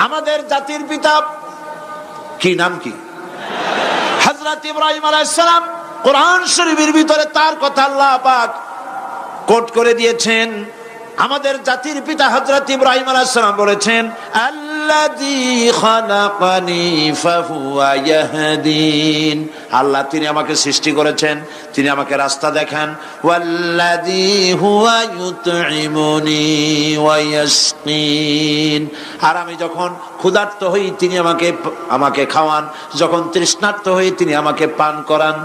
আমাদের জাতির পিতা কি নাম কি? হযরত ইব্রাহিম আলাইহিস সালাম। কোরআন শরীফের ভিতরে তার কথা আল্লাহ পাক কোট করে দিয়েছেন। আমাদের জাতির পিতা হযরত ইব্রাহিম আলাইহিস সালাম বলেছেন, আল্লাযী খালাকানি ফাহুয়া ইয়াহদিন। আল্লাহ তিনি আমাকে সৃষ্টি করেছেন, তিনি আমাকে রাস্তা দেখান। ওয়াল্লাযী হুয়া ইউতঈমুনি ওয়া ইয়াসকিন। আর আমি যখন ক্ষুধার্ত হই তিনি আমাকে খাওয়ান, যখন তৃষ্ণার্ত হই তিনি আমাকে পান করান।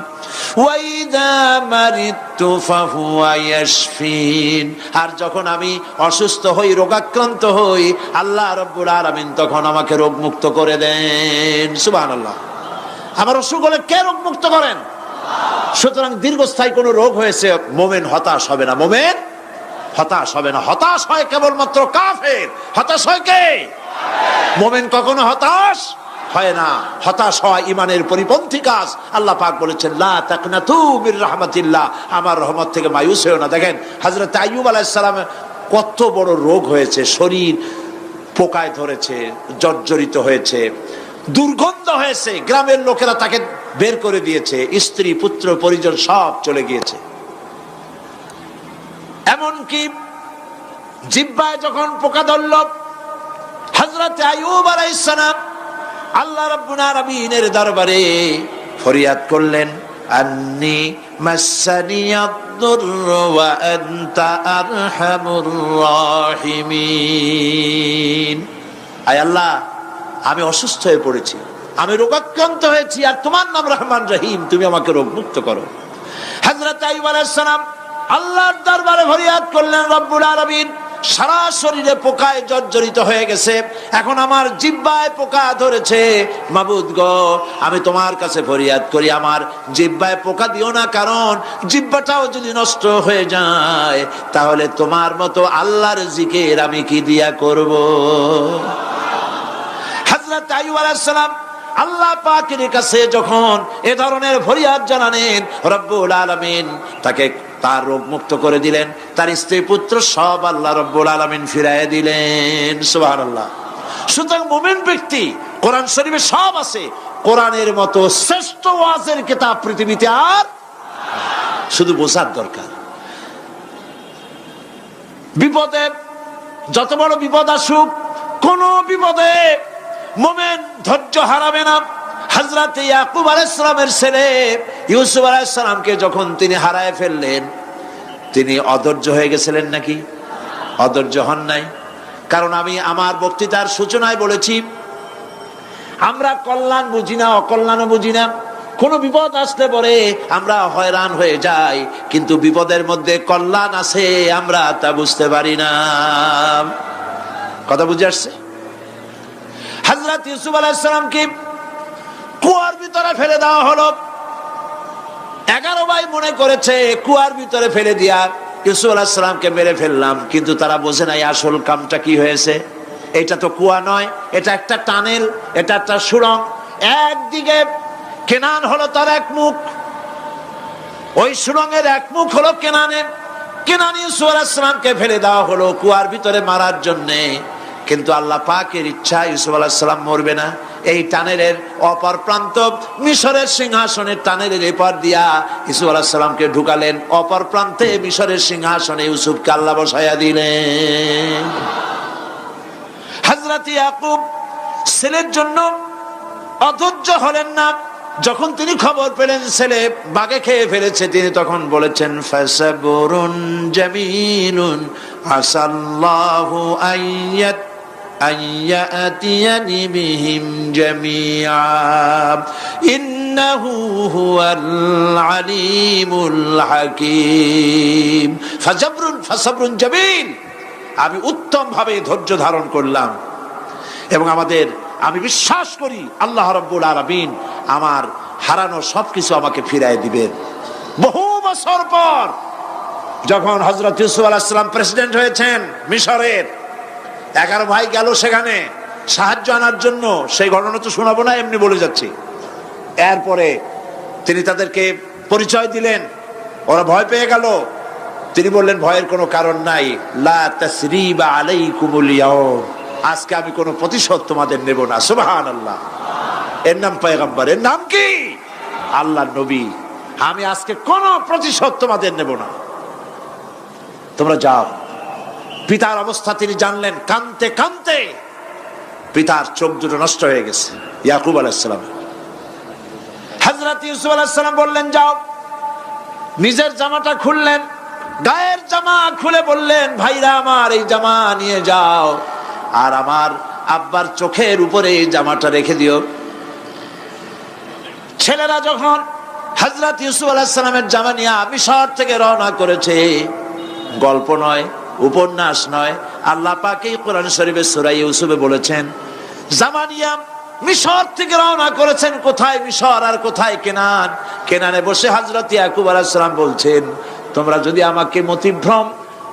ওয়া ইযা মারিতু ফাহুয়া ইয়াশফিন। আর যখন আমি অসুস্থ হই, রোগাক্রান্ত হই, আল্লাহ রাব্বুল আলামিন তখন আমাকে রোগ মুক্ত করে দেন। সুবহানাল্লাহ। আমার অসুখ হলে কে রোগ মুক্ত করেন? সুতরাং দীর্ঘস্থায়ী কোন রোগ হয়েছে, মুমিন হতাশ হবে না। মুমিন হতাশ হবে না। হতাশ হয় কেবলমাত্র কাফের। হতাশ হয় কে? মুমিন কখনো হতাশ হয় না। হতাশ হওয়া ইমানের পরিপন্থী কাজ। আল্লাহ পাক বলেছেন, লা তাকনাতু মির রাহমাতিল্লাহ, আমার রহমত থেকে মায়ুস হয়ো না। দেখেন হযরত আইয়ুব আলাইহিস সালাম কত বড় রোগ হয়েছে, শরীর পোকায় ধরেছে, জর্জরিত হয়েছে, দুর্গন্ধ হয়েছে, গ্রামের লোকেরা তাকে বের করে দিয়েছে, স্ত্রী পুত্র পরিজন সব চলে গিয়েছে। এমনকি জিহ্বায় যখন পোকা ধরল, হযরত আইয়ুব আলাইহিস সালাম আল্লাহ রাব্বুল আলামিনের দরবারে ফরিয়াদ করলেন, আন্নী মাসসানিয়াদ-দুররু ওয়া আনতা আরহামুর রাহিমিন। আয় আল্লাহ, আমি অসুস্থ হয়ে পড়েছি, আমি রোগাক্রান্ত হয়েছি, আর তোমার নাম রহমান রহিম, তুমি আমাকে রোগ মুক্ত করো। হযরত আইয়ুব আলাইহিস সালাম আল্লাহর দরবারে ফরিয়াদ করলেন, রব্বুল আলামিন সারা শরীরে পোকায় জর্জরিত হয়ে গেছে, এখন আমার জিহ্বায় পোকা ধরেছে, মাবুদ গো আমি তোমার কাছে ফরিয়াদ করি, আমার জিহ্বায় পোকা দিও না, কারণ জিহ্বাটাও যদি নষ্ট হয়ে যায় তাহলে তোমার মতো আল্লাহর জিকির আমি কি দিয়া করব। হযরত আইয়ুব আলাইহিস সালাম আল্লাহ পাকের কাছে যখন এ ধরনের ফরিয়াদ জানালেন, রব্বুল আলামিন তাকে তার রোগ মুক্ত করে দিলেন, তার স্ত্রী পুত্র সব আল্লাহ রব্বুল আলামিন ফিরাইয়া দিলেন। সুবহানাল্লাহ। সুতরাং মুমিন ব্যক্তি, কোরআন শরীফে সব আছে, কোরআনের মতো শ্রেষ্ঠ ওয়াজের কিতাব পৃথিবীতে আর শুধু বোঝার দরকার। বিপদে যত বড় বিপদ আসুক, কোন বিপদে মুমিন ধৈর্য হারাবে না। হযরত ইয়াকুব আলাইহিস সালামের ছেলে ইউসুফ আলাইহিস সালামকে যখন তিনি হারায় ফেললেন, তিনি অধৈর্য হয়ে গেছিলেন নাকি? অধৈর্য হন নাই। কারণ আমি আমার বক্তৃতার সূচনায় বলেছি, আমরা কল্যাণ বুঝি না, অকল্যাণও বুঝি না। কোন বিপদ আসলে পরে আমরা হয়রান হয়ে যাই, কিন্তু বিপদের মধ্যে কল্যাণ আছে আমরা তা বুঝতে পারি না। কথা বুঝে আসছে? হযরত ইউসুফ আলাইহিস সালামকে কুয়ার ভিতরে ফেলে দেওয়া হলো। 11 ভাই মনে করেছে কুয়ার ভিতরে ফেলে দিয়া ইউসুফ আলাইহিস সালামকে মেরে ফেললাম, কিন্তু তারা বোঝে নাই আসল কামটা কি হয়েছে। এটা তো কুয়া নয়, এটা একটা টানেল, এটা একটা সুড়ঙ্গ। একদিকে কেনান হলো তার এক মুখ, ওই সুড়ঙ্গের এক মুখ হলো কেনানের। কেনান ইউসুফ আলাইহিস সালামকে ফেলে দেওয়া হলো কুয়ার ভিতরে মারার জন্যে, কিন্তু আল্লাহ পাকের ইচ্ছা ইউসুফ আলাইহিস সালাম মরবে না। এই টানেলের অপর প্রান্ত মিশরের সিংহাসনের টানেলের এপার দিয়া ইউসুফ আলাইহিস সালামকে ঢুকালেন, অপর প্রান্তে মিশরের সিংহাসনে ইউসুফকে আল্লাহ বসায়া দিলেন। হযরত ইয়াকুব ছেলের জন্য অধৈর্য হলেন না। যখন তিনি খবর পেলেন ছেলে বাঘে খেয়ে ফেলেছে, তিনি তখন বলেছেন, ফাসাবুরুন জামিলুন আসাল্লাহু আইয়াতিয়ানি বিহিম জামিআ ইন্নাহু হুয়াল আলিমুল হাকীম। ফাসাবরুন জামিল, আমি উত্তম ভাবে ধৈর্য ধারণ করলাম, এবং আমি বিশ্বাস করি আল্লাহ রাব্বুল আলামিন আমার হারানো সবকিছু আমাকে ফিরাই দিবেন। বহু বছর পর যখন হযরত ইউসুফ আলাইহিস সালাম প্রেসিডেন্ট হয়েছেন মিশরের, 11 ভাই গেল সেখানে সাহায্য আনার জন্য। সেই ঘটনা তো শোনাবো না, এমনি বলে যাচ্ছি। এরপরে তিনি তাদেরকে পরিচয় দিলেন, ওরা ভয় পেয়ে গেল। তিনি বললেন, ভয়ের কোনো কারণ নাই, লা তাসরিবা আলাইকুমুল ইয়াউম, আজকে আমি কোনো প্রতিশোধ তোমাদের নেব না। সুবহানাল্লাহ। এর নাম পয়গম্বর, এর নাম কি? আল্লাহর নবী। আমি আজকে কোনো প্রতিশোধ তোমাদের নেব না, তোমরা যাও। পিতার অবস্থা তিনি জানলেন, কাঁদতে কাঁদতে পিতার চোখ দুটো নষ্ট হয়ে গেছে। ইয়াকুব আলাইহিস সালাম, হযরত ইউসুফ আলাইহিস সালাম বললেন যাও। নিজের জামাটা খুললেন, গায়ের জামা খুলে বললেন ভাইরা আমার এই জামা নিয়ে যাও, আর আমার আব্বার চোখের উপরে এই জামাটা রেখে দিও। ছেলেরা যখন হযরত ইউসুফ আলাইহিস সালামের জামা নিয়ে মিশর থেকে রওনা করেছে, গল্প নয়, উপন্যাস নয়, আল্লাহ পাক এই কোরআন শরীফের সূরা ইউসুফে বলেছেন জামা নিয়ে মিশর থেকে রওনা করেছেন। কোথায় মিশর আর কোথায় কেনান? কেনানে বসে হযরত ইয়াকুব আলাইহিস সালাম বলছেন তোমরা যদি আমাকে মতিভ্রম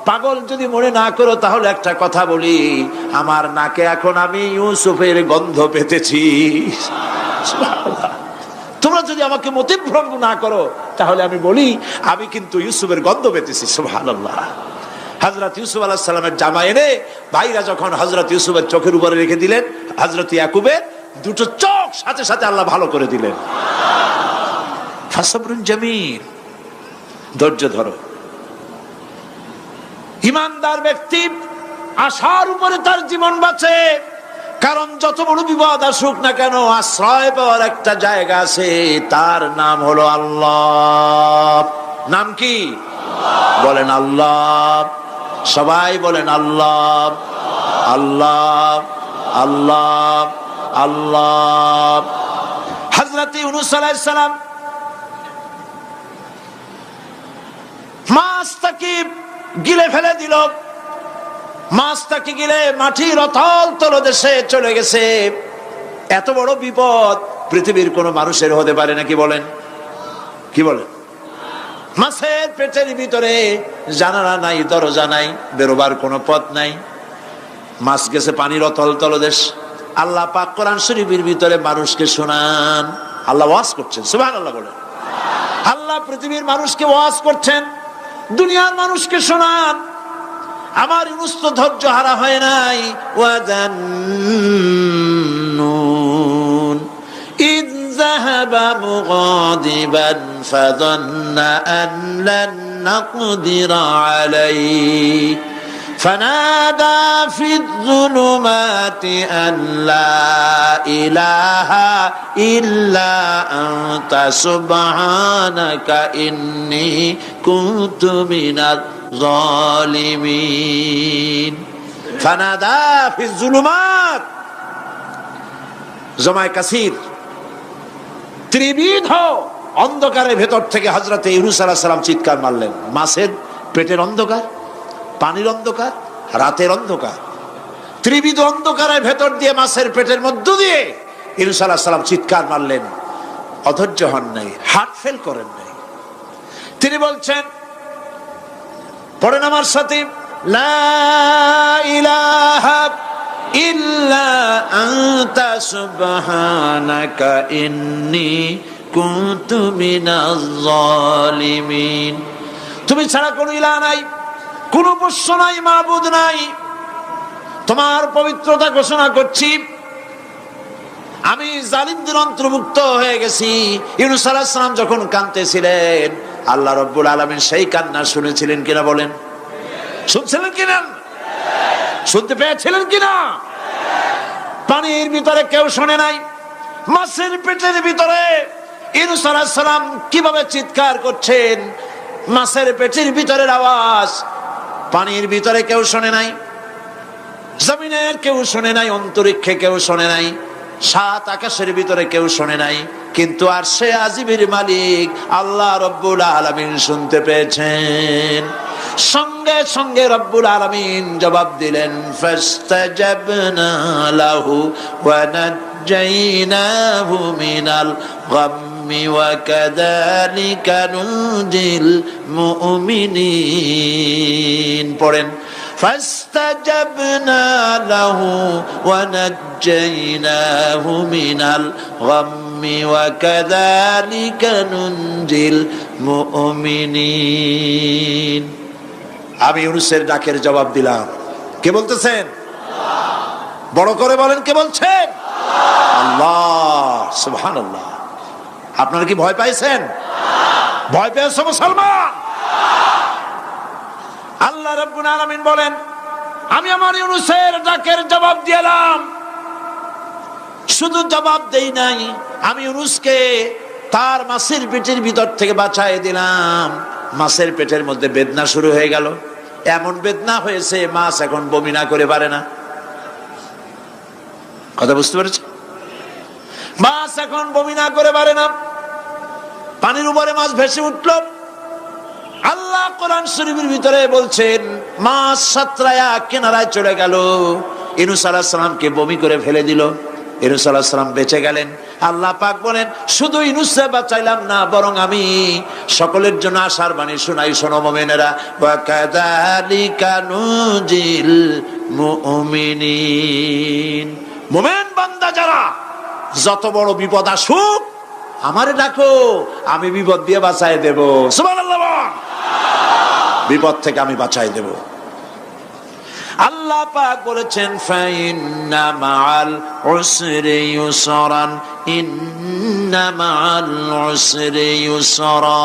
পাগল যদি মনে না করো তাহলে একটা কথা বলি, আমার নাকে এখন আমি ইউসুফের গন্ধ পেতেছি। সুবহানাল্লাহ। তোমরা যদি আমাকে মতিভ্রম না করো তাহলে আমি বলি আমি কিন্তু ইউসুফের গন্ধ পেতেছি। সুবহানাল্লাহ। হযরত ইউসুফ আলাইহিস সালামের জামা এনে ভাইরা যখন হযরত ইউসুফের চোখের উপরে রেখে দিলেন, হযরত ইয়াকুবের দুটো চোখ সাথে সাথে আল্লাহ ভালো করে দিলেন। ফাসবরুন জামিল, ধৈর্য ধরো। ঈমানদার ব্যক্তি আশার উপরে তার জীবন বাঁচে, কারণ যত বড় বিপদ আসুক না কেন আশ্রয় পাওয়ার একটা জায়গা আছে, তার নাম হলো আল্লাহ। নাম কি? বলেন আল্লাহ। সবাই বলেন আল্লাহ আল্লাহ আল্লাহ আল্লাহ। হযরত ইউনূস আলাইহিস সালাম মাছটাকে গিলে ফেলে দিল, মাছটাকে গিলে মাটির অতল তলদেশে চলে গেছে। এত বড় বিপদ পৃথিবীর কোন মানুষের হতে পারে নাকি? বলেন, কি বলেন? মাছের পেটের ভিতরে জানালা নাই, দরজা নাই, বেরোবার কোনো পথ নাই, মাছ গেছে পানির অতল তলদেশ। আল্লাহ পাক কোরআন শরীফের ভিতরে মানুষকে শোনান, আল্লাহ ওয়াজ করছেন। সুবহানাল্লাহ বলেন। আল্লাহ পৃথিবীর মানুষকে ওয়াজ করছেন, দুনিয়ার মানুষকে শোনান। আমার ইউনূস তো ধৈর্য হারা হয় নাই। ওয়াজান্নুন ইয যাহাবা মুগাদিবান ফাযান্না আন লান নাকদিরা আলাইহি فنادى في الظلمات أن لا إله إلا أنت سبحانك إني كنت من الظالمين فنادى في الظلمات জমায় কাসির ত্রিবিধ অন্ধকারের ভেতর থেকে হযরত ইউনূস আলাইহিস সালাম চিৎকার মারলেন। মাছের পেটের অন্ধকার, পানির অন্ধকার, রাতের অন্ধকার, ত্রিবিধ অন্ধকারের ভেতর দিয়ে মাছের পেটের মধ্য দিয়ে ইউনূস আলাইহিস সালাম চিৎকার মারলেন। অধৈর্য হন নাই, হার্ট ফেল করেন নাই। তিনি বলছেন, পড়েন আমার সাথে, লা ইলাহা ইল্লা আনতা সুবহানাকা ইন্নী কুনতু মিনাজ জালিমিন। তুমি ছাড়া কোনো ইলাহ নাই, কোনো উপাস্য নাই, মাবুদ নাই, তোমার পবিত্রতা ঘোষণা করছি, আমি জালিমদের অন্তর্ভুক্ত হয়ে গেছি। ইউনূস আলাইহিস সালাম যখন কাঁদতেছিলেন, আল্লাহ রাব্বুল আলামিন সেই কান্না শুনেছিলেন কিনা? বলেন, শুনছিলেন কিনা? শুনতে পেয়েছিলেন কিনা? পানির ভিতরে কেউ শোনে নাই, মাছের পেটের ভিতরে ইউনূস আলাইহিস সালাম কিভাবে চিৎকার করছেন, মাছের পেটের ভিতরের আওয়াজ পানির ভিতরে কেউ শোনে নাই, জমিনের কেউ শোনে নাই, অন্তরিক্ষে কেউ শোনে নাই, সাত আকাশের ভিতরে কেউ শোনে নাই, কিন্তু আরশে আজিমের মালিক আল্লাহ রব্বুল আলামিন শুনতে পেয়েছেন। সঙ্গে সঙ্গে রব্বুল আলামিন জবাব দিলেন, ফাস্তাজাবনা লাহু ওয়া নাজ্জাইনাহু মিনাল গাম্মি ওয়া কাযালিকা নুনজিল মুমিনিন। পড়েন, ফাস্তাজাবনা লাহু ওয়া নাজ্জাইনাহু মিনাল গাম্মি ওয়া কাযালিকা নুনজিল মুমিনিন। আমি ইউনূসের ডাকের জবাব দিলাম। কে বলতেছেন? বড় করে বলেন, কে বলছেন? আল্লাহ। সুবহানাল্লাহ। আপনারা কি ভয় পাইছেন? ভয় পেয়েছো মুসলমান? আল্লাহ রাব্বুল আলামিন বলেন, আমি আমার ইউনূসের ডাকের জবাব দিলাম। শুধু জবাব দেই নাই, আমি ইউনূসকে তার মাছের পেটের ভিতর থেকে বাঁচায় দিলাম। মাছের পেটের মধ্যে বেদনা শুরু হয়ে গেল। এমন বেদনা হয়েছে মাছ এখন বমি না করে পারে না। কথা বুঝতে পেরেছ? মাছ এখন বমি না করে পারে না। পানির উপরে মাছ ভেসে উঠল। আল্লাহ কোরআন শরীফের ভিতরে বলছেন, মাছ সাতরায়া কিনারায় চলে গেল। ইউনূস আলাইহিস সালামকে বমি করে ফেলে দিল। ইউনূস আলাইহিস সালাম বেঁচে গেলেন। আল্লাহ পাক বলেন, শুধু ইউনূসকে বাঁচাইলাম না, বরং আমি সকলের জন্য আশার বাণী শোনাই। শোনো মুমিনেরা, ওয়া কাযালিকা নুজিল মুমিনিন। মুমিন বান্দা যারা, যত বড় বিপদ আসুক আমারে ডাকো, আমি বিপদ দিয়ে বাঁচাই দেব। সুবহানাল্লাহ। বিপদ থেকে আমি বাঁচাই দেব। আল্লাহ পাক বলেছেন, ফাইন্না মাআল উসরি ইউসরান, ইন্না মাআল উসরি ইউসরা।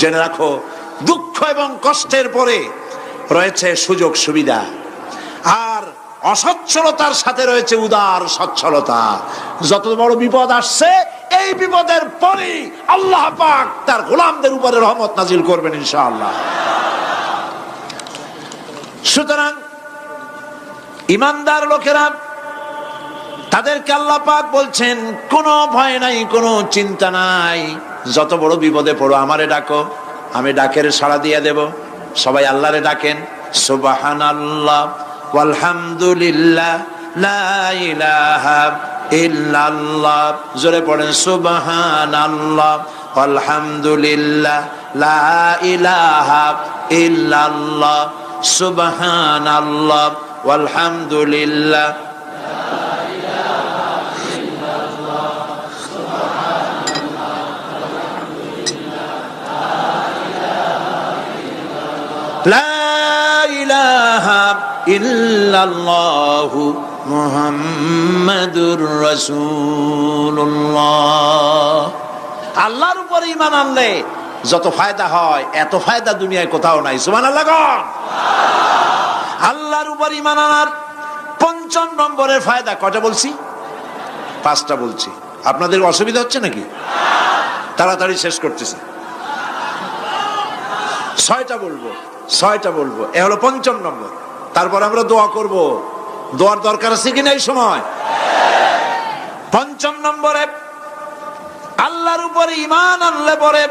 জেনে রাখো, দুঃখ এবং কষ্টের পরে রয়েছে সুযোগ সুবিধা, আর অসচ্ছলতার সাথে রয়েছে উদার সচ্ছলতা। যত বড় বিপদ আসছে, এই বিপদের পরে আল্লাহ পাক তার গোলামদের উপরে রহমত নাজিল করবেন ইনশাআল্লাহ। সুতরাং ঈমানদার লোকেরা, তাদেরকে আল্লাহ পাক বলছেন, কোনো ভয় নাই, কোনো চিন্তা নাই। যত বড় বিপদে পড়ো আমারে ডাকো, আমি ডাকের সাড়া দিয়ে দেব। সবাই আল্লাহরে ডাকেন। সুবহানাল্লাহ ওয়ালহামদুলিল্লাহ লা ইলাহা ইল্লাল্লাহ। জোরে পড়েন, সুবহানাল্লাহ ওয়ালহামদুলিল্লাহ লা ইলাহা ইল্লাল্লাহ। সুবহানাল্লাহ ওয়ালহামদুলিল্লাহ লা ইলাহা ইল্লাল্লাহু মুহাম্মাদুর রাসূলুল্লাহ। আল্লাহর উপর ঈমান আনলে যত ফায়দা হয়, এত ফায়দা দুনিয়ায় কোথাও নাই। সুবহানাল্লাহ। আল্লাহর উপর ঈমান আনার ৫ম নম্বরের ফায়দা কয়টা বলছি? 5টা বলছি। আপনাদের অসুবিধা হচ্ছে নাকি? তাড়াতাড়ি শেষ করতেছি। 6টা বলবো। এ হলো ৫ম নম্বর। তারপর আমরা দোয়া করব। দোয়ার দরকার আছে কিনা এই সময়? ৫ম নম্বরে, আল্লাহর উপরে ঈমান আনলে পরে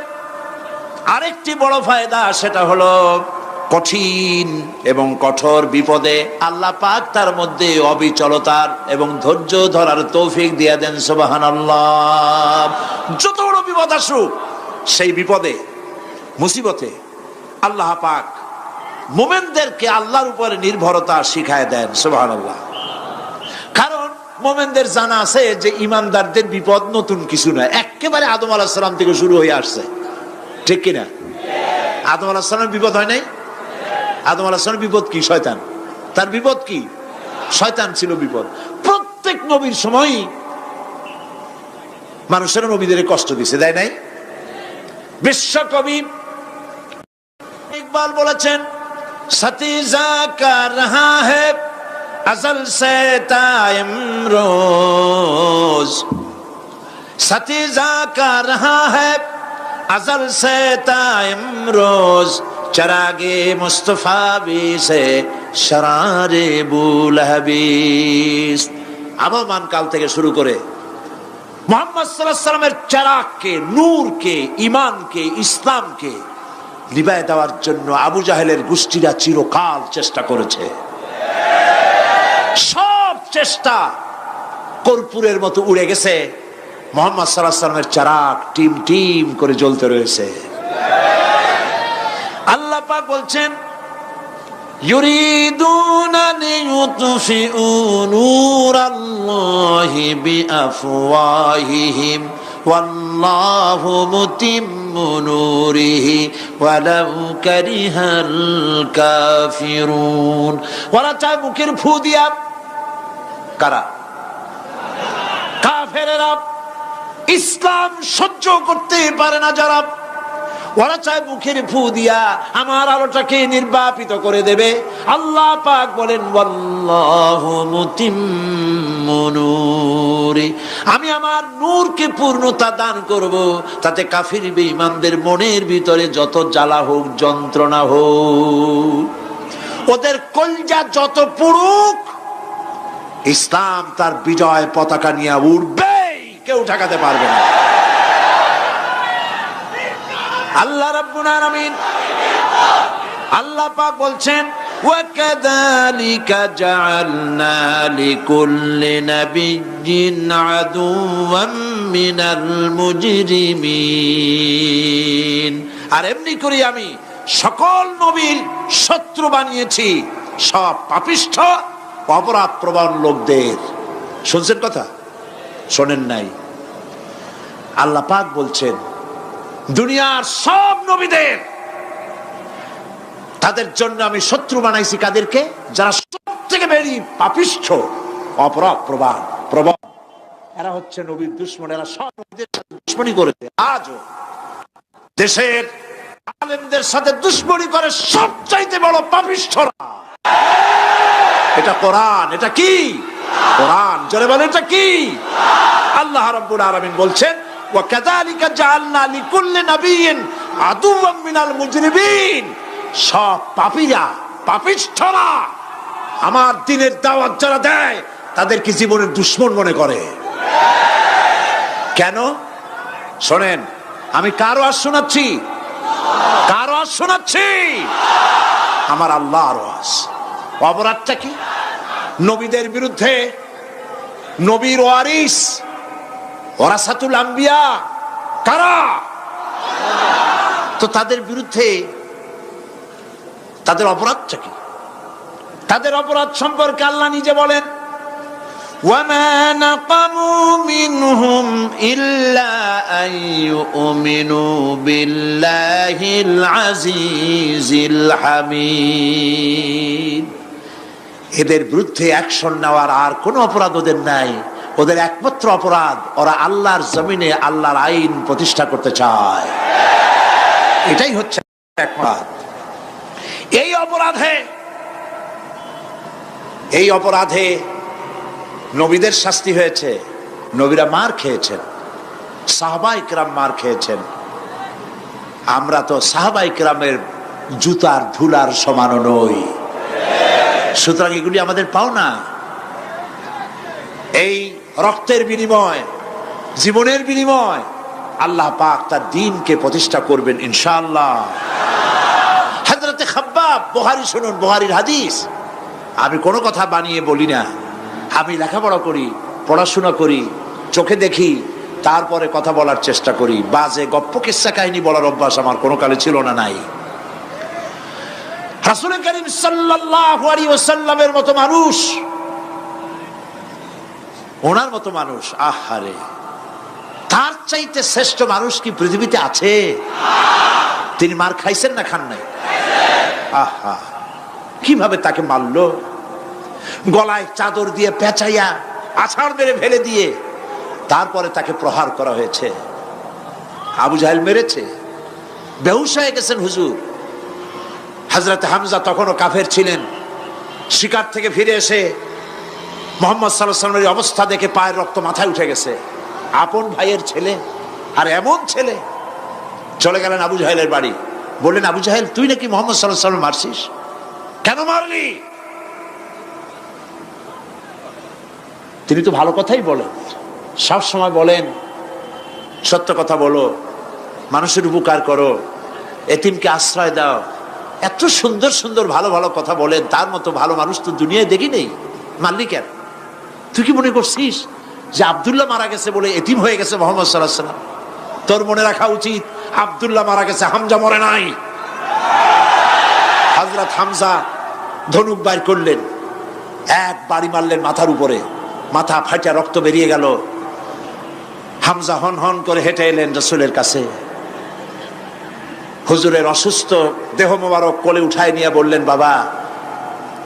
আরেকটি বড় ফায়দা, সেটা হলো কঠিন এবং কঠোর বিপদে আল্লাহ পাক তার মধ্যে অবিচলতার এবং ধৈর্য ধরার তৌফিক দিয়ে দেন। সুবহানাল্লাহ। যত বড় বিপদ আসুক, সেই বিপদে মুসিবতে আল্লাহ পাক মুমিনদেরকে আল্লাহর উপরে নির্ভরতা শিখায় দেন। সুবহানাল্লাহ। কারণ মুমিনদের জানা আছে যে ঈমানদারদের বিপদ নতুন কিছু নয়, একেবারে আদম আলাইহিস সালাম থেকে শুরু হয়ে আসছে। ঠিক কিনা? আদম আলাইহিস সালামের বিপদ হয় নাই? আদম আলাইহিস সালামের বিপদ কি? শয়তান। তার বিপদ কি? শয়তান ছিল বিপদ। প্রত্যেক নবীর সময়ই মানুষের নবীদের কষ্ট দিছে, দেয় নাই? বিশ্বকবি ইকবাল বলেছেন, সতীজা কা রহা হ্যায় अज़ल से ताइमरोज, सतीजा का रहा है अज़ल से ताइमरोज, चरागे मुस्तफा भी से शरारे बुलहबीस। আবহমান কাল থেকে শুরু করে মুহাম্মদ সাল্লাল্লাহু আলাইহি ওয়াসাল্লামের চারাগকে, নূরকে, ঈমানকে, ইসলামকে নিভায় দেওয়ার জন্য আবু জাহেলের গোষ্ঠীরা চিরকাল চেষ্টা করেছে। সব চেষ্টা কর্পূরের মতো উড়ে গেছে, মুহাম্মদ সাল্লাল্লাহু আলাইহি ওয়াসাল্লামের চারাগ টিম টিম করে জ্বলতে রয়েছে। আল্লাহ পাক বলছেন, ইউরিদুনা লিইউতফিউ নূরাল্লাহি বিআফওয়াহিহিম ওয়াল্লাহু মুতিম্মু নূরিহি ওয়ালাউ কারিহাল কাফিরুন। ওরা চায় মুখের ফু দিয়া কারা? কাফেরেরা। ইসলাম সহ্য করতে পারে না যারা, ওরা চায় মুখের ফু দিয়া আমার আলোটাকে নির্বাপিত করে দেবে। আল্লাহ পাক বলেন ওয়াল্লাহু মুতিম্মু নূরি, আমি আমার নূরকে পূর্ণতা দান করব, তাতে কাফির বেঈমানদের মনের ভিতরে যত জ্বালা হোক, যন্ত্রণা হোক, ওদের কলজা যত পুড়ুক, ইসলাম তার বিজয় পতাকা নিয়ে উড়বেই, কেউ ঠেকাতে পারবে না। আল্লাহ রাব্বুল আলামিন, আল্লাহ পাক বলছেন ওয়াকাযালিকা জাআলনা লিকুল্লি নাবিয়্যিন আদুওয়াম মিনাল মুজরিমিন, আর এমনি করে আমি সকল নবীর শত্রু বানিয়েছি সব পাপিষ্ঠ অপরাধ প্রবণ লোকদের। শুনছেন কথা? শোনেন নাই? আল্লাহ পাক বলছেন দুনিয়ার সব নবীদের, তাদের জন্য আমি শত্রু বানাইছি কাদেরকে? যারা সব থেকে বেশি পাপিষ্ঠ অপরাধ প্রবণ, এরা হচ্ছে নবীর দুশমন। এরা সব নবীদের সাথে দুশমনি করেছে, আজও দেশের আলেমদের সাথে দুশমনি করে সবচাইতে বড় পাপিষ্ঠরা। এটা কোরআন। এটা কি? কোরআন। জোরে বলেন এটা কি? আল্লাহ রাব্বুল আলামিন বলছেন ওয়াকাযালিকা জাআলনা লিকুল্লি নাবিয়্যিন আদুওয়াম মিনাল মুজরিমিন, সব পাপীরা, পাপিষ্ঠরা আমার দ্বীনের দাওয়াত যারা দেয় তাদেরকে জীবনের দুশমন মনে করে। কেন? শোনেন, আমি কারো আওয়াজ শোনাচ্ছি? কারো আওয়াজ শোনাচ্ছি? আমার আল্লাহর আওয়াজ। অপরাধটা কি? নবীদের বিরুদ্ধে, নবীর ওয়ারিস ওয়ারাসাতুল আম্বিয়া কারা, তো তাদের বিরুদ্ধে তাদের অপরাধটা কি? তাদের অপরাধ সম্পর্কে আল্লাহ নিজে বলেন ওয়ামা নাকামু মিনহুম ইল্লা আইয়ুমিনু বিল্লাহিল আজিজিল হামিদ। এদের বিরুদ্ধে অ্যাকশন নেওয়ার আর কোনো অপরাধ ওদের নাই। ওদের একমাত্র অপরাধ, ওরা আল্লাহর জমিনে আল্লাহর আইন প্রতিষ্ঠা করতে চায়। এটাই হচ্ছে অপরাধ। এই অপরাধে নবীদের শাস্তি হয়েছে। নবীরা মার খেয়েছেন, সাহাবায়ে কেরাম মার খেয়েছেন। আমরা তো সাহাবায়ে কেরামের জুতার ধুলার সমানও নই, সুতরাং এগুলি আমাদের পাওনা। এই রক্তের বিনিময়, জীবনের বিনিময় আল্লাহ পাক তার দ্বীনকে প্রতিষ্ঠা করবেন ইনশাআল্লাহ। হযরতে খাব্বাব, বুখারী শুনুন, বুখারীর হাদিস। আমি কোনো কথা বানিয়ে বলি না, আমি লেখাপড়া করি, পড়াশোনা করি, চোখে দেখি, তারপরে কথা বলার চেষ্টা করি। বাজে গপ্প কিস্সা কাহিনী বলার অভ্যাস আমার কোনো কালে ছিল না, নাই। রাসূল করিম সাল্লাল্লাহু আলাইহি ওয়াসাল্লামের মতো মানুষ, ওনার মতো মানুষ, আহারে, তার চাইতে শ্রেষ্ঠ মানুষ কি পৃথিবীতে আছে? তিনি মার খাইছেন না খান নাই? আহা, কিভাবে তাকে মারলো! গলায় চাদর দিয়ে পেঁচাইয়া আছাড় মেরে ফেলে দিয়ে তারপরে তাকে প্রহার করা হয়েছে। আবু জাহেল মেরেছে, বেহুশ হয়ে গেছেন হুজুর। হযরত হামজা তখনও কাফের ছিলেন। শিকার থেকে ফিরে এসে মুহাম্মদ সাল্লাল্লাহু আলাইহি ওয়াসাল্লামের অবস্থা দেখে পায়ের রক্ত মাথায় উঠে গেছে। আপন ভাইয়ের ছেলে, আর এমন ছেলে। চলে গেলেন আবু জাহেলের বাড়ি, বললেন আবু জাহেল, তুই নাকি মুহাম্মদ সাল্লাল্লাহু আলাইহি ওয়াসাল্লাম মারছিস, কেন মারলি? তিনি তো ভালো কথাই বলেন, সব সময় বলেন সত্য কথা বলো, মানুষের উপকার করো, এতিমকে আশ্রয় দাও। এত সুন্দর সুন্দর ভালো ভালো কথা বলেন, তার মতো ভালো মানুষ তো দুনিয়ায় দেখি নেই। মারলি কেন? তুই কি মনে করছিস যে আব্দুল্লাহ মারা গেছে বলে এতিম হয়ে গেছে মুহাম্মদ সাল্লাল্লাহু আলাইহি ওয়াসাল্লাম? তোর মনে রাখা উচিত আব্দুল্লাহ মারা গেছে, হামজা মরে নাই। হযরত হামজা ধনুক বাইর করলেন, এক বাড়ি মারলেন মাথার উপরে, মাথা ফাটা রক্ত বেরিয়ে গেল। হামজা হন হন করে হেঁটে এলেন রাসূলের কাছে। হুজুরের অসুস্থ দেহ মোবারক কোলে উঠায় নিয়ে বললেন বাবা,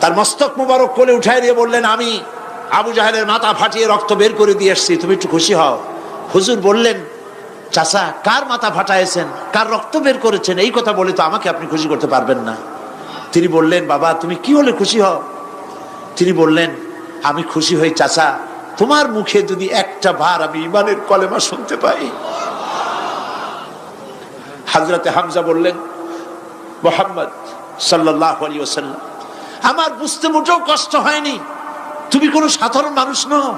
তার মস্তক মোবারক কোলে উঠায় নিয়ে বললেন, আমি আবু জাহেলের মাথা ফাটিয়ে রক্ত বের করে দিয়ে এসছি, তুমি একটু খুশি হও। হুজুর বললেন, চাচা কার মাথা ফাটাইছেন, কার রক্ত বের করেছেন, এই কথা বলে তো আমাকে আপনি খুশি করতে পারবেন না। তিনি বললেন, বাবা তুমি কি হলে খুশি হও? তিনি বললেন, আমি খুশি হই চাচা তোমার মুখে যদি একটা বার আমি ঈমানের কলেমা শুনতে পাই। হযরতে হামজা বললেন, মুহাম্মদ সাল্লাল্লাহু আলাইহি ওয়াসাল্লাম, আমার বুঝতে মোটেও কষ্ট হয়নি, তুমি কোনো সাধারণ মানুষ নও।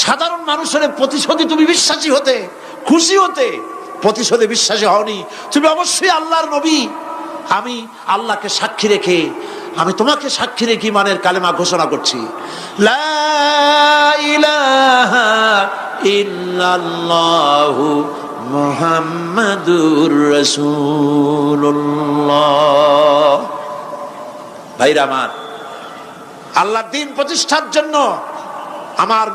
সাধারণ মানুষের প্রতিশোধে তুমি বিশ্বাসী হতে, খুশি হতে, প্রতিশোধে বিশ্বাসী হওনি, তুমি অবশ্যই আল্লাহর নবী। আমি আল্লাহকে সাক্ষী রেখে, আমি তোমাকে সাক্ষী রেখে ঈমানের কালেমা ঘোষণা করছি, লা ইলাহা ইল্লাল্লাহু মুহাম্মাদুর রাসূলুল্লাহ। ভাইরা আমার, আল্লাহর দ্বীন প্রতিষ্ঠার জন্য আমার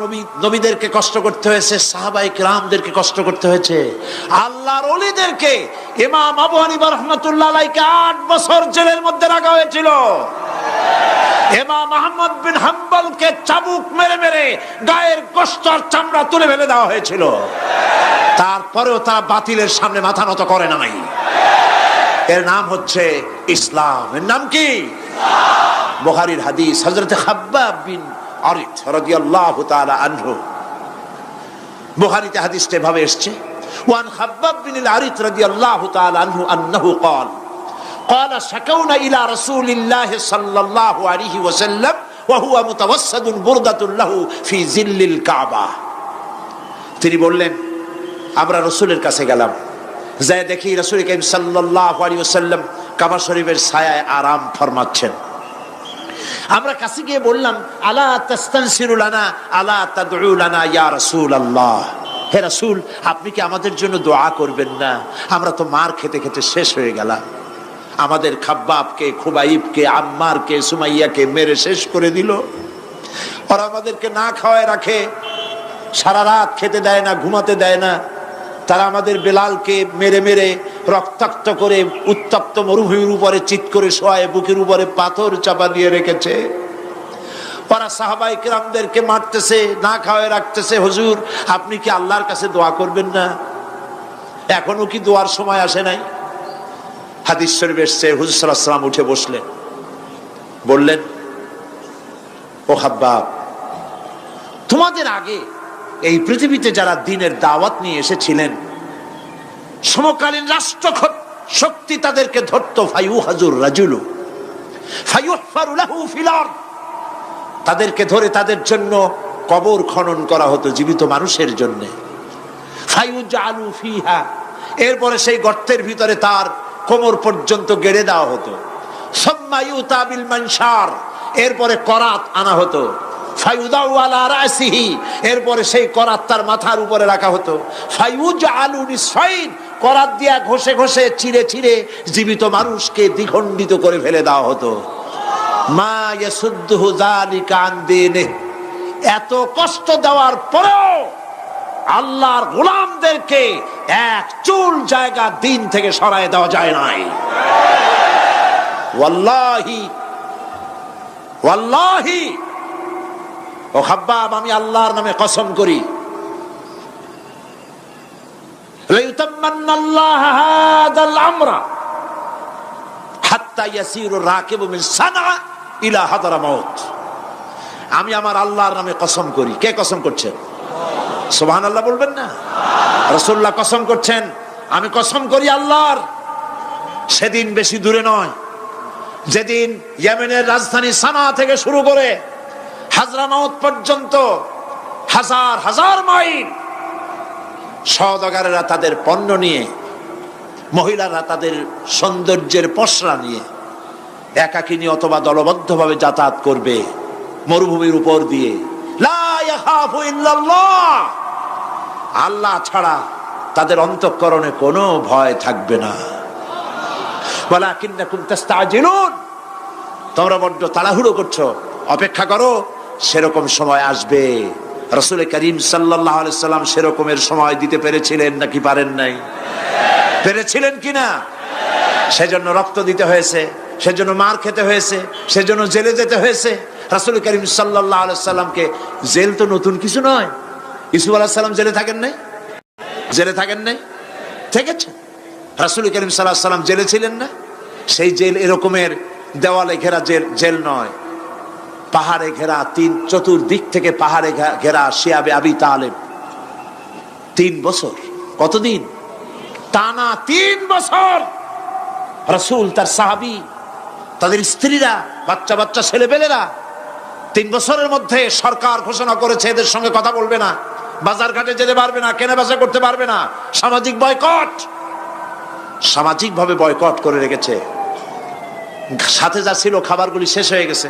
নবীদেরকে কষ্ট করতে হয়েছে, সাহাবায়ে কিরামদেরকে কষ্ট করতে হয়েছে, আল্লাহর ওলিদেরকে, ইমাম আবু হানিফা রাহমাতুল্লাহ আলাইহিকে 8 বছর জেলের মধ্যে রাখা হয়েছিল। ইমাম আহমদ বিন হাম্বলকে চাবুক মেরে মেরে গায়ের গোশত আর চামড়া তুলে ফেলে দেওয়া হয়েছিল। তারপরেও তারা বাতিলের সামনে মাথা নত করে নাই। এর নাম হচ্ছে ইসলাম। এর নাম কি? বুখারীর হাদিস, হযরত খাব্বাব বিন আরিত রাদিয়াল্লাহু তাআলা আনহু, বুখারীতে হাদিসটা এভাবে এসেছে, ওয়ান খাব্বাব বিন আরিত রাদিয়াল্লাহু তাআলা আনহু আন্নাহু قال قال شكونا الى رسول الله صلى الله عليه وسلم وهو متوسد بردة له في ظل الكعبة। তিনি বললেন, আমরা রাসূলের কাছে গেলাম, যাই দেখি রাসূল কারীম সাল্লাল্লাহু আলাইহি ওয়াসাল্লাম কাবা শরীফের ছায়ায় আরাম ফরমাচ্ছেন। আমরা কাছে গিয়ে বললাম, আলা তাস্তানসিরু লানা আলা তাদউ লানা ইয়া রাসূলুল্লাহ, হে রাসূল আপনি কি আমাদের জন্য দোয়া করবেন না? আমরা তো মার খেতে খেতে শেষ হয়ে গেলাম, আমাদের খাব্বাবকে, খুবাইবকে, আম্মারকে, সুমাইয়াকে মেরে শেষ করে দিল। ওরা আমাদেরকে না খাওয়ায় রাখে, সারা রাত খেতে দেয় না, ঘুমাতে দেয় না। তারা আমাদের বেলালকে মেরে মেরে রক্তাক্ত করে উত্তপ্ত মরুভূমির উপরে চিৎ করে শোয়ায়, বুকের উপরে পাথর চাপা দিয়ে রেখেছে। ওরা সাহাবায়ে কিরামদেরকে মারতেছে, না খাওয়ায় রাখতেছে। হুজুর আপনি কি আল্লাহর কাছে দোয়া করবেন না? এখনো কি দোয়ার সময় আসে নাই? হাদিস শরীফে এসেছে, হুজুর সাল্লাল্লাহু আলাইহি ওয়াসাল্লাম উঠে বসলেন, বললেন, ও খাব্বাব, তোমাদের আগে এই পৃথিবীতে যারা দ্বীনের দাওয়াত নিয়ে এসেছিলেন, সমকালীন রাষ্ট্র শক্তি তাদেরকে ধরতো, ফায়ুহাজুর রাজুলু ফায়ুহফারু লাহু ফিল আরদ, তাদেরকে ধরে তাদের জন্য কবর খনন করা হতো জীবিত মানুষের জন্য। ফায়ুজআলু ফিহা, এরপরে সেই গর্তের ভিতরে তার কোমর পর্যন্ত গেড়ে দেওয়া হতো। সুম্মা ইউতা বিল মানশার, এরপরে করাত আনা হতো। ফায়ুদাউ আলা রাসিহি, এরপরে সেই করাত তার মাথার উপরে রাখা হতো। ফায়ুজআলু নিসফাইন, করাত দিয়া ঘষে ঘষে চিরে চিরে জীবিত মানুষকে দ্বিখণ্ডিত করে ফেলে দেওয়া হতো। মা ইয়াসুদ্দুহু যালিকা আন দীনিহি, এত কষ্ট দেওয়ার পরেও আল্লাহর গোলামদেরকে এক চুল জায়গা দিন থেকে সরায় দেওয়া যায় নাই। ওয়াল্লাহি ওয়াল্লাহি, ও খাব্বাব আমি আল্লাহর নামে কসম করি, লাইউতাম্মান্নাল্লাহু হাদাল আমরা হাত্তা ইয়াসিরু রাকিবু মিন সানআ ইলা হাদরামাউত, আমি আমার আল্লাহর নামে কসম করি। কে কসম করছেন? সুবহানাল্লাহ বলবেন না? রাসূলুল্লাহ কসম করছেন, আমি কসম করি আল্লাহর, সেদিন বেশি দূরে নয় যেদিন ইয়েমেনের রাজধানী সানা থেকে শুরু করে হাজরামাউত পর্যন্ত হাজার হাজার মাইল সওদাগরেরা তাদের পণ্য নিয়ে, মহিলারা তাদের সৌন্দর্যের পসরা নিয়ে একাকিনী অথবা দলবদ্ধভাবে যাতায়াত করবে মরুভূমির উপর দিয়ে। লা ইয়াখাফু ইল্লাল্লাহ, আল্লাহ ছাড়া তাদের অন্তঃকরণে কোনো ভয় থাকবে না। ওয়ালাকিন্নাকুম তাস্তাজিলুন, তোমরা বড্ড তাড়াহুড়ো করছো, অপেক্ষা করো, সেরকম সময় আসবে। রাসূল করিম সাল্লাল্লাহু আলাইহি সাল্লাম সেরকমের সময় দিতে পেরেছিলেন নাকি পারেন নাই? পেরেছিলেন কিনা? সেজন্য রক্ত দিতে হয়েছে, সেজন্য মার খেতে হয়েছে, সেজন্য জেলে যেতে হয়েছে। রাসূল করিম সাল্লাল্লাহু আলাইহি সাল্লামকে, জেল তো নতুন কিছু নয়। ইউসুফ আলাইহিস সালাম জেলে থাকেন নাই? জেলে থাকেন নাই? থেকেছে। রাসূল করিম সাল্লাল্লাহু আলাইহি সাল্লাম জেলে ছিলেন না? সেই জেল এরকমের দেওয়ালে ঘেরা জেল নয়, পাহাড়ে ঘেরা, চতুর্দিক থেকে পাহাড়ে ঘেরা শিয়াবে আবি তালেব। 3 বছর, কতদিন? টানা 3 বছর রাসূল, তার সাহাবী, তাদের স্ত্রীরা, বাচ্চা বাচ্চা ছেলেপেলেরা 3 বছরের মধ্যে সরকার ঘোষণা করেছে এদের সঙ্গে কথা বলবে না, বাজার ঘাটে যেতে পারবে না, কেনা বেচা করতে পারবে না, সামাজিক বয়কট। সামাজিকভাবে বয়কট করে রেখেছে। সাথে যা ছিল খাবারগুলি শেষ হয়ে গেছে।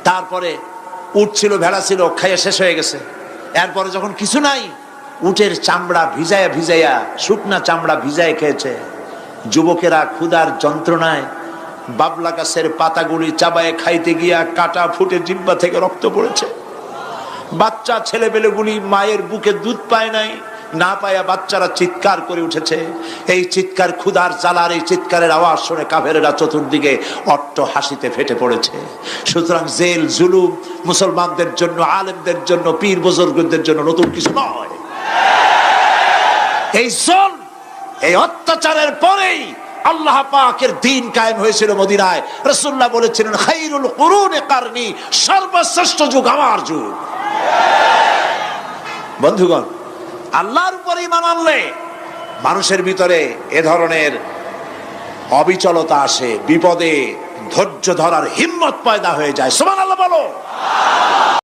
তারপরে উট ছিল, ভেড়া ছিল, খাইয়ে শেষ হয়ে গেছে। এরপরে যখন কিছু নাই, উটের চামড়া ভিজাইয়া ভিজাইয়া, শুকনা চামড়া ভিজায় খেয়েছে। যুবকেরা ক্ষুধার যন্ত্রণায় বাবলা গাছের পাতাগুলি চাবায়ে খাইতে গিয়া কাটা ফুটে জিহ্বা থেকে রক্ত পড়েছে। বাচ্চা ছেলেপেলেগুলি মায়ের বুকে দুধ পায় নাই, না পায়া বাচ্চারা চিৎকার করে উঠেছে। এই চিৎকার, ক্ষুধার জ্বালার এই চিৎকারের আওয়াজ শুনে কাফেরেরা চতুর্দিকে অট্ট হাসিতে ফেটে পড়েছে। সুতরাং জেল জুলুম মুসলমানদের জন্য, আলেমদের জন্য, পীর বুজুর্গদের জন্য নতুন কিছু নয়। এই জুলম, এই অত্যাচারের পরেই আল্লাহ পাকের দ্বীন কায়েম হয়েছিল মদিনায়। রাসূলুল্লাহ বলেছিলেন, খায়রুল কুরুনি কারনি, সর্বশ্রেষ্ঠ যুগ আমার যুগ। বন্ধুগণ, আল্লাহর উপর ঈমান আনলে মানুষের ভিতরে এ ধরনের অবিচলতা আসে, বিপদে ধৈর্য ধরার হিম্মত পয়দা হয়ে যায়। সুবহানাল্লাহ বলো।